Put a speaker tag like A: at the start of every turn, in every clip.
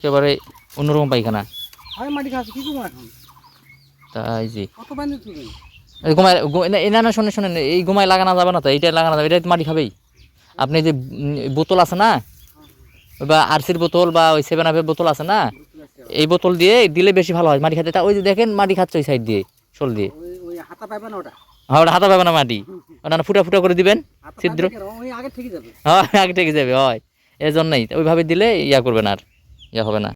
A: একেবারে অন্যরকম পায়খানা।
B: আমি মাটি খাচ্ছি কি ঘুমা এখন
A: তাই জি
B: কত বান্ধে তুমি
A: ঘুমায় না শোনেন শোনেন, এই ঘুমায় লাগানো যাবে না তো, এইটা লাগানো যাবে, এটা মাটি খাবেই। আপনি যে বোতল আছে না, বা আরসির বোতল বা ওই 7 আপের বোতল আছে না, এই বোতল দিয়ে দিলে বেশি ভালো হয় মাটি খাতে। তা ওই যে দেখেন মাটি খাচ্ছে ওই সাইড দিয়ে, শোল দিয়ে।
B: ওই ওই হাতা পাইবে না ওটা
A: হ্যাঁ ওটা হাতা পাবে না মাটি, ওটা না ফুটা ফুটা করে দিবেন
B: হাতা
A: ছিদ্র।
B: পাইবে কেন ওই আগে থেকে যাবে
A: হয় আগে থেকে যাবে, হয় এই জন্যই ওইভাবে দিলে ইয়া করবে না, আর ইয়া হবে না।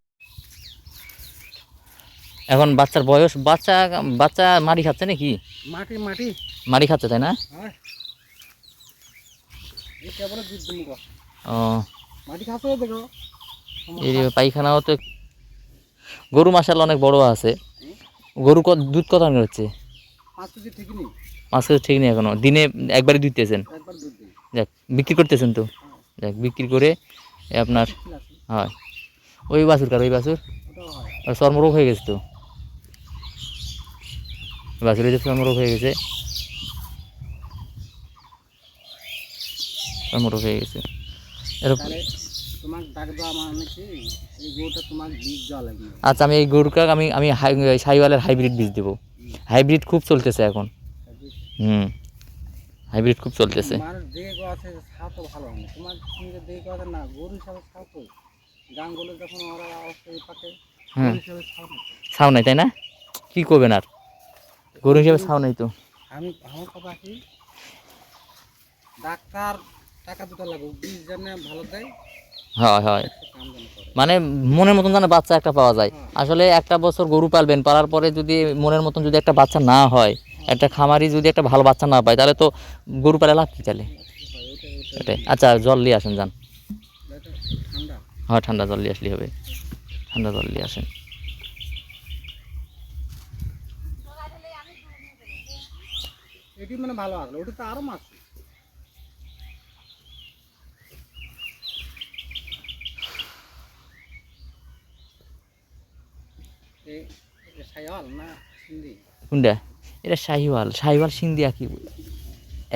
A: এখন বাচ্চার বয়স, বাচ্চা বাচ্চা মাটি খাচ্ছে নাকি?
B: মাটি মাটি
A: মাটি খাচ্ছে তাই না?
B: হ্যাঁ এই কেবল দুধ মুখ
A: ও
B: মাটি খাচ্ছে দেখো
A: এই পায়খানাও তো। গরু মাশাআল্লাহ অনেক বড় আছে। গরু দুধ কত আনতে হচ্ছে?
B: 5 কেজি ঠিক নেই।
A: 5 কেজি ঠিক নেই এখনো, দিনে একবারই দুধতেছেন।
B: একবার দুধ দিই
A: যাক বিক্রি করতেছেন তো, যাক বিক্রি করে আপনার হয়। ওই বাছুর কার, ওই বাছুর
B: ওটাও হয়
A: আর চর্মরোগ হয়ে গেছে তো, বাছুরের যে চর্মরোগ হয়ে গেছে, চর্মরোগ হয়ে গেছে এরকম।
B: তাহলে তোমার ডাক দেওয়া মানে কি এই গরুটা তোমার বীজ দেওয়া লাগবে
A: আচ্ছা আমি এই গরুকে আমি আমি সাহিওয়ালের হাইব্রিড বীজ দেবো। হাইব্রিড খুব চলতেছে এখন। হাইব্রিড খুব চলতেছে।
B: মানুষ দেখে গো আছে ছাও তো ভালো হয় না তোমার তুমি যে দেখে গো না গরু হিসাবে ছাও তো গানগুলো যখন ওরা অবশ্যই পাকে গরু হিসাবে ছাও না
A: ছাও নাই তাই না? কি করবেন আর, গরু হিসেবে ছাও নাই তো।
B: আমি আমার কথা কি ডাক্তার টাকা দুটো লাগবে বীজ জানে ভালো দেয়
A: হয় হয়,
B: কাম জানে করে
A: মানে মনের মতন যেন বাচ্চা একটা পাওয়া যায়। আসলে একটা বছর গরু পালবেন, পালার পরে যদি মনের মতন যদি একটা বাচ্চা না হয়, একটা খামারি যদি একটা ভালো বাচ্চা না পায়, তাহলে তো গরু পালে লাভ কি তাহলে? এটাই। আচ্ছা জল নিয়ে আসেন যান।
B: ঠান্ডা
A: হ্যাঁ ঠান্ডা জল নিয়ে আসলেই হবে, ঠান্ডা জল নিয়ে আসেন।
B: এটি মানে ভালো আসলো ওটা তো আরো মাছ এই সাইওয়াল না হিন্দি
A: কোনটা? এটা শাহিওয়াল, শাহিওয়াল সিন্ধি একই,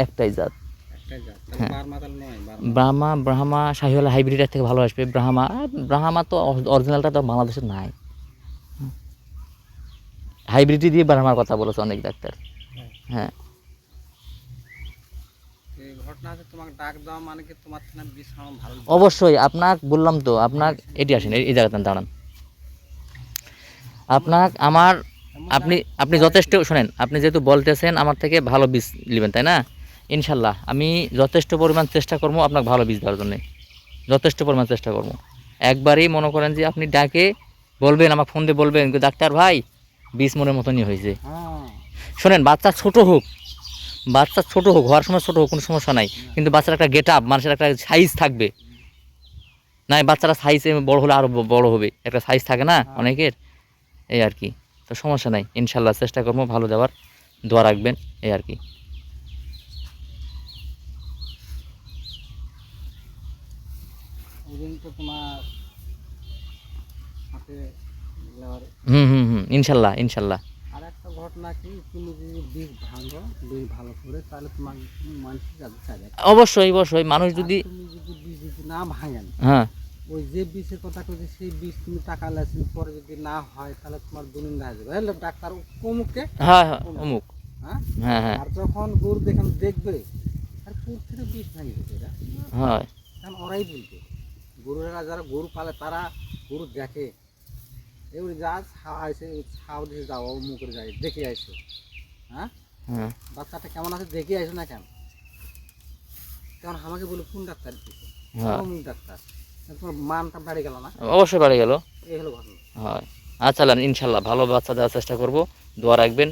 A: একটাই জাত।
B: একটাই যা তাহলে বার মাতাল নয় বার
A: ব্রাহ্মা ব্রাহ্মা শাহিওয়াল হাইব্রিডের থেকে ভালো আসবে। ব্রাহ্মা ব্রাহ্মা তো অরিজিনালটা তো বাংলাদেশের নাই, হাইব্রিডই দিয়ে ব্রাহ্মার কথা বলেছে অনেক ডাক্তার। হ্যাঁ
B: এই ঘটনা আছে তোমাকে ডাক দেওয়া মানে কি তোমার না বিষ খাওয়া ভালো
A: অবশ্যই, আপনার বললাম তো, আপনার এটি আসেন এই জায়গাতে দাঁড়ান। আপনার আমার আপনি আপনি যথেষ্ট শোনেন, আপনি যেহেতু বলতেছেন আমার থেকে ভালো বীজ নেবেন তাই না, ইনশাল্লাহ আমি যথেষ্ট পরিমাণ চেষ্টা করবো আপনাকে ভালো বীজ দেওয়ার জন্যে, যথেষ্ট পরিমাণ চেষ্টা করবো। একবারেই মনে করেন যে আপনি ডাকে বলবেন, আমাকে ফোন দিয়ে বলবেন ডাক্তার ভাই বীজ মনের মতনই হয়েছে।
B: হ্যাঁ
A: শোনেন বাচ্চা ছোট হোক, বাচ্চা ছোট হোক, হওয়ার সময় ছোট হোক, কোনো সমস্যা নাই, কিন্তু বাচ্চার একটা গেট আপ, মানুষের একটা সাইজ থাকবে না, বাচ্চারা সাইজ বড় হলে আরও বড় হবে, একটা সাইজ থাকে না অনেকের, এই আর কি। তো সমস্যা নাই, ইনশাল্লাহ চেষ্টা করবো ভালো দেওয়ার, দোয়া রাখবেন এই আর কি।
B: ওই দিন তো তোমার হাতে লেবার
A: ইনশাল্লাহ ইনশাল্লাহ।
B: আর একটা ঘটনা কি তুমি যদি বীজ ভাঙো বীজ ভালো করে তাহলে তোমার মানুষ যাবে চাই
A: অবশ্যই অবশ্যই, মানুষ যদি
B: তুমি যদি বীজ যদি না ভাঙেন
A: হ্যাঁ
B: ওই যে বীজের কথা কইছে সেই বীজ তুমি টাকা লাইছেন পরে যদি না হয় তাহলে তোমার দুনিন্দা হয়ে যাবে হ্যাঁ ডাক্তার কমুকে
A: হ্যাঁ হ্যাঁ অমুক
B: হ্যাঁ
A: হ্যাঁ হ্যাঁ
B: আর যখন গরু দেখেন দেখবে আর কোথা থেকে বীজ ভাঙি দিতে এরা
A: হয়
B: কারণ ওরাই বলবে গরুরা যারা গরু পালে তারা গরু দেখে এবার যা ছাওয়া আছে ছাও দিয়ে যাও মুখের যায় দেখে আইসো হ্যাঁ
A: হ্যাঁ
B: বাচ্চাটা কেমন আছে দেখে আইসো না কেন কারণ আমাকে বলে কোন ডাক্তার দিচ্ছে
A: হ্যাঁ
B: অমুক ডাক্তার তোমার মানটা বেড়ে গেল না
A: অবশ্যই বাড়ে গেল।
B: এই হলো ঘটনা
A: হয় আচ্ছা ইনশাল্লাহ ভালো বাচ্চা দেওয়ার চেষ্টা করব, দোয়া রাখবেন।